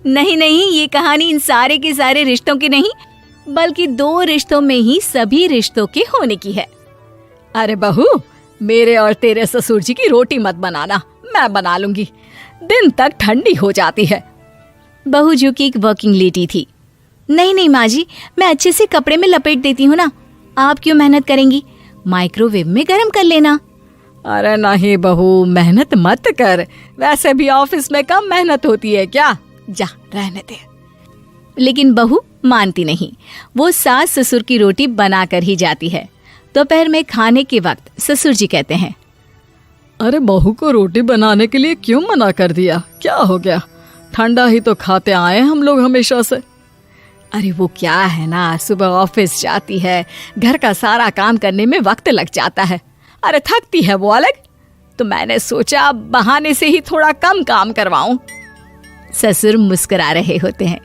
नहीं नहीं, ये कहानी इन सारे के सारे रिश्तों की नहीं, बल्कि 2 रिश्तों में ही सभी रिश्तों के होने की है। अरे बहू, मेरे और तेरे ससुर जी की रोटी मत बनाना, मैं बना लूंगी, दिन तक ठंडी हो जाती है। बहू जो कि एक वर्किंग लेडी थी। नहीं नहीं माँ जी, मैं अच्छे से कपड़े में लपेट देती हूँ ना, आप क्यों मेहनत करेंगी, माइक्रोवेव में गर्म कर लेना। अरे नहीं बहू, मेहनत मत कर, वैसे भी ऑफिस में कम मेहनत होती है क्या, जा रहने दे। लेकिन बहू मानती नहीं, वो सास ससुर की रोटी बना कर ही जाती है। दोपहर में खाने के वक्त ससुर जी कहते हैं, अरे बहू को रोटी बनाने के लिए क्यों मना कर दिया, क्या हो गया, ठंडा ही तो खाते आए हम लोग हमेशा से। अरे वो क्या है ना, सुबह ऑफिस जाती है, घर का सारा काम करने में वक्त लग जाता है, अरे थकती है वो अलग, तो मैंने सोचा बहाने से ही थोड़ा कम काम करवाऊं। ससुर मुस्कुरा रहे होते हैं।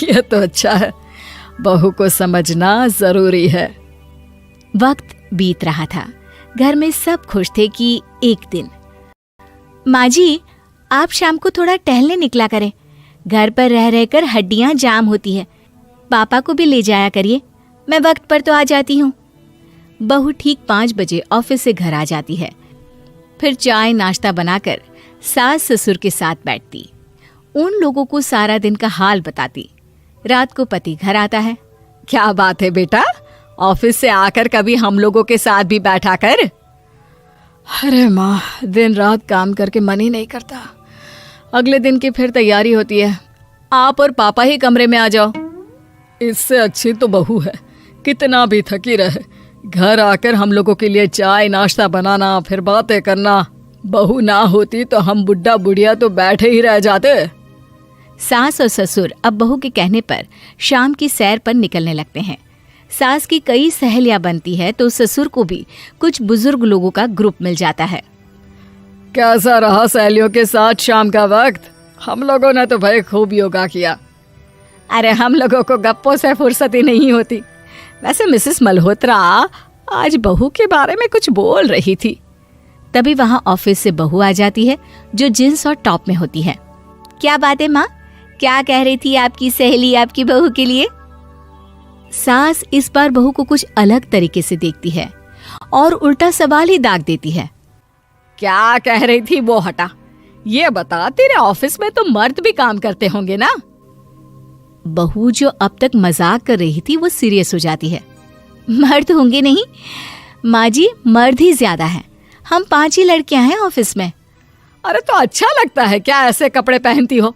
यह तो अच्छा है, बहू को समझना जरूरी है। वक्त बीत रहा था, घर में सब खुश थे कि एक दिन, माँ जी आप शाम को थोड़ा टहलने निकला करें, घर पर रह रहकर हड्डियां जाम होती है, पापा को भी ले जाया करिए, मैं वक्त पर तो आ जाती हूँ। बहू ठीक 5 बजे ऑफिस से घर आ जाती है। फिर चाय नाश्ता बनाकर सास ससुर के साथ बैठती, उन लोगों को सारा दिन का हाल बताती। रात को पति घर आता है। क्या बात है बेटा, ऑफिस से आकर कभी हम लोगों के साथ भी बैठा कर। अरे माँ, दिन रात काम करके मन ही नहीं करता, अगले दिन की फिर तैयारी होती है, आप और पापा ही कमरे में आ जाओ। इससे अच्छी तो बहू है, कितना भी थकी रहे, घर आकर हम लोगों के लिए चाय नाश्ता बनाना, फिर बातें करना। बहू ना होती तो हम बुढ़ा बुढ़िया तो बैठे ही रह जाते। सास और ससुर अब बहू के कहने पर शाम की सैर पर निकलने लगते हैं। सास की कई सहेलियां बनती है तो ससुर को भी कुछ बुजुर्ग लोगों का ग्रुप मिल जाता है। कैसा रहा सहेलियों के साथ शाम का वक्त? हम लोगों ने तो भाई खूब योगा किया। अरे हम लोगों को गप्पों से फुर्सत ही नहीं होती। वैसे मिसेस मल्होत्रा आज बहू के बारे में कुछ बोल रही थी। तभी वहां ऑफिस से बहू आ जाती है जो जींस और टॉप में होती है। क्या बात है माँ, क्या कह रही थी आपकी सहेली आपकी बहू के लिए? सास इस बार बहू को कुछ अलग तरीके से देखती है और उल्टा सवाल ही दाग देती है। क्या कह रही थी वो हटा, ये बता, तेरे ऑफिस में तो मर्द भी काम करते होंगे ना? बहू जो अब तक मजाक कर रही थी वो सीरियस हो जाती है। मर्द होंगे नहीं माँ जी, मर्द ही ज्यादा है, हम 5 ही लड़कियां हैं ऑफिस में। अरे तो अच्छा लगता है क्या ऐसे कपड़े पहनती हो?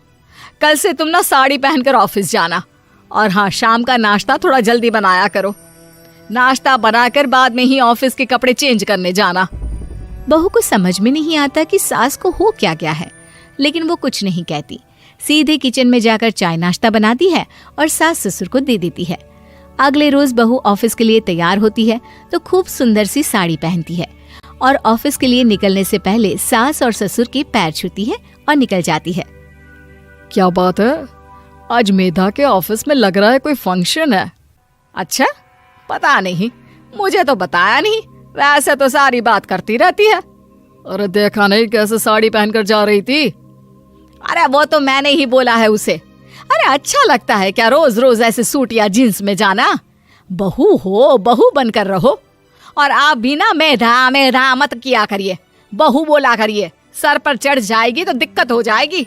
कल से तुम ना साड़ी पहनकर ऑफिस जाना, और हाँ, शाम का नाश्ता थोड़ा जल्दी बनाया करो, नाश्ता बनाकर बाद में ही ऑफिस के कपड़े चेंज करने जाना। बहू को समझ में नहीं आता कि सास को हो क्या गया है, लेकिन वो कुछ नहीं कहती, सीधे किचन में जाकर चाय नाश्ता बनाती है और सास ससुर को दे देती है। अगले रोज बहू ऑफिस के लिए तैयार होती है तो खूब सुंदर सी साड़ी पहनती है और ऑफिस के लिए निकलने से पहले सास और ससुर के पैर छूती है और निकल जाती है। क्या बात है, आज मेधा के ऑफिस में लग रहा है कोई फंक्शन है। अच्छा, पता नहीं, मुझे तो बताया नहीं, वैसे तो सारी बात करती रहती है। अरे देखा नहीं कैसे साड़ी पहनकर जा रही थी? अरे वो तो मैंने ही बोला है उसे। अरे अच्छा लगता है क्या रोज रोज ऐसे सूट या जींस में जाना? बहू हो, बहू बनकर रहो, और आप भी ना मेधा मेधा मत किया करिए, बहू बोला करिए, सर पर चढ़ जाएगी तो दिक्कत हो जाएगी।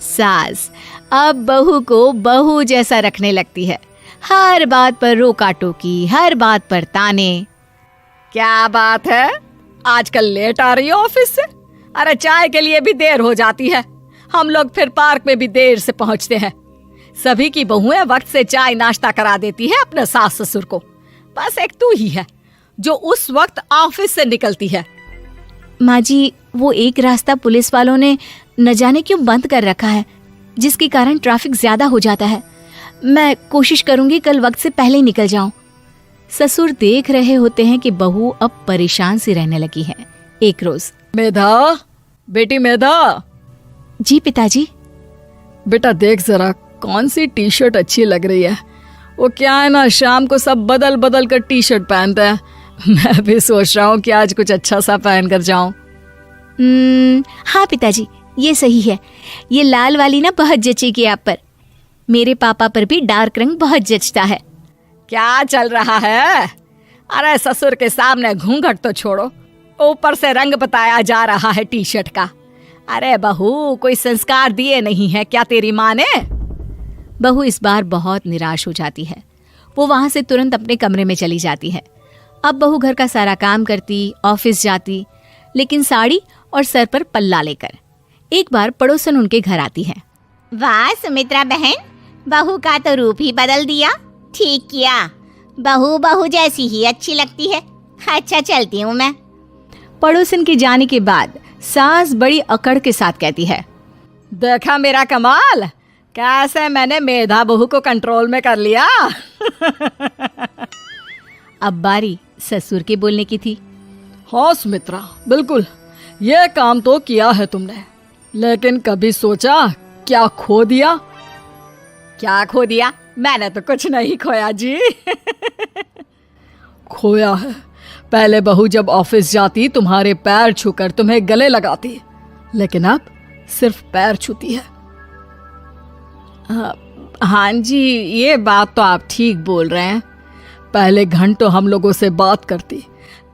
सास अब बहू को बहू जैसा रखने लगती है, हर बात पर रोका टोकी, हर बात पर ताने। क्या बात है, आजकल लेट आ रही हो ऑफिस से? अरे चाय के लिए भी देर हो जाती है, हम लोग फिर पार्क में भी देर से पहुंचते हैं। सभी की बहुएं वक्त से चाय नाश्ता करा देती है अपने सास ससुर को, बस एक तू ही है जो उस वक्त ऑफिस से निकलती है। माँ जी, वो एक रास्ता पुलिस वालों ने न जाने क्यों बंद कर रखा है, जिसके कारण ट्रैफिक ज्यादा हो जाता है। मैं कोशिश करूंगी कल वक्त से पहले ही निकल जाऊं। ससुर देख रहे होते हैं कि बहू अब परेशान सी रहने लगी है। एक रोज, मेधा, बेटी मेधा। जी पिताजी। बेटा देख जरा कौन सी टी शर्ट अच्छी लग रही है। वो क्या है ना, शाम को सब बदल बदल कर टी शर्ट पहनते हैं, मैं भी सोच रहा हूँ कि आज कुछ अच्छा सा पहन कर जाऊं। हाँ पिताजी, ये सही है, ये लाल वाली ना बहुत जचेगी आप पर। मेरे पापा पर भी डार्क रंग बहुत जचता है। क्या चल रहा है? अरे ससुर के सामने घूंघट तो छोड़ो, ऊपर से रंग बताया जा रहा है टी शर्ट का। अरे बहू, कोई संस्कार दिए नहीं है क्या तेरी माँ ने? बहू इस बार बहुत निराश हो जाती है। वो वहां से तुरंत अपने कमरे में चली जाती है। अब बहू घर का सारा काम करती, ऑफिस जाती, लेकिन साड़ी और सर पर पल्ला लेकर। एक बार पड़ोसन उनके घर आती है। वाह सुमित्रा बहन, बहू का तो रूप ही बदल दिया। ठीक किया, बहू बहू जैसी ही अच्छी लगती है। अच्छा चलती हूँ मैं। पड़ोसन के जाने के बाद सास बड़ी अकड़ के साथ कहती है, देखा मेरा कमाल, कैसे मैंने मेधा बहू को कंट्रोल में कर लिया। अब बारी ससुर के बोलने की थी। हाँ सुमित्रा, बिल्कुल, ये काम तो किया है तुमने, लेकिन कभी सोचा क्या खो दिया? क्या खो दिया? मैंने तो कुछ नहीं खोया जी। खोया है, पहले बहू जब ऑफिस जाती तुम्हारे पैर छूकर तुम्हें गले लगाती, लेकिन अब सिर्फ पैर छूती है। हाँ जी, ये बात तो आप ठीक बोल रहे हैं। पहले घंटों हम लोगों से बात करती,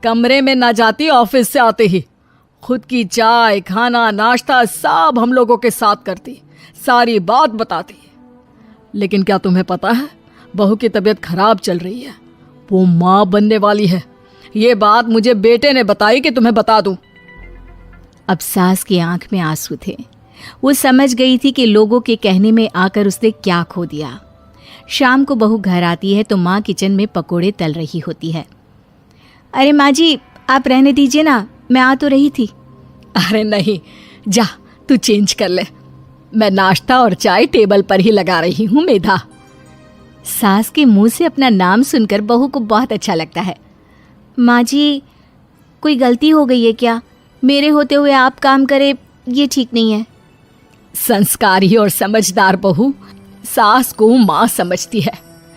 कमरे में ना जाती, ऑफिस से आते ही खुद की चाय, खाना, नाश्ता सब हम लोगों के साथ करती, सारी बात बताती। लेकिन क्या तुम्हें पता है, बहू की तबीयत खराब चल रही है, वो माँ बनने वाली है। ये बात मुझे बेटे ने बताई कि तुम्हें बता दूं। अब सास की आंख में आंसू थे। वो समझ गई थी कि लोगों के कहने में आकर उसने क्या खो दिया। शाम को बहू घर आती है तो माँ किचन में पकोड़े तल रही होती है। अरे माँ जी, आप रहने दीजिए ना, मैं आ तो रही थी। अरे नहीं, जा तू चेंज कर ले, मैं नाश्ता और चाय टेबल पर ही लगा रही हूँ मेधा। सास के मुंह से अपना नाम सुनकर बहू को बहुत अच्छा लगता है। माँ जी, कोई गलती हो गई है क्या? मेरे होते हुए आप काम करे, ये ठीक नहीं है। संस्कारी और समझदार बहू सास को माँ समझती है,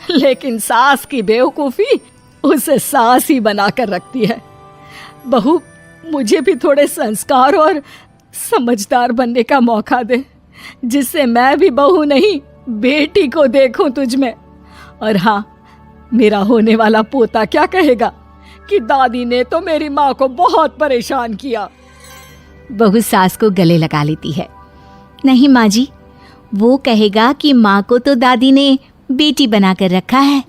लेकिन सास की बेवकूफ़ी उसे सास ही बनाकर रखती है। बहू, मुझे भी थोड़े संस्कार और समझदार बनने का मौका दे, जिससे मैं भी बहू नहीं बेटी को देखूं तुझ में। और हाँ, मेरा होने वाला पोता क्या कहेगा कि दादी ने तो मेरी माँ को बहुत परेशान किया। बहू सास को गले लगा लेती है। नहीं माँ जी, वो कहेगा कि माँ को तो दादी ने बेटी बनाकर रखा है।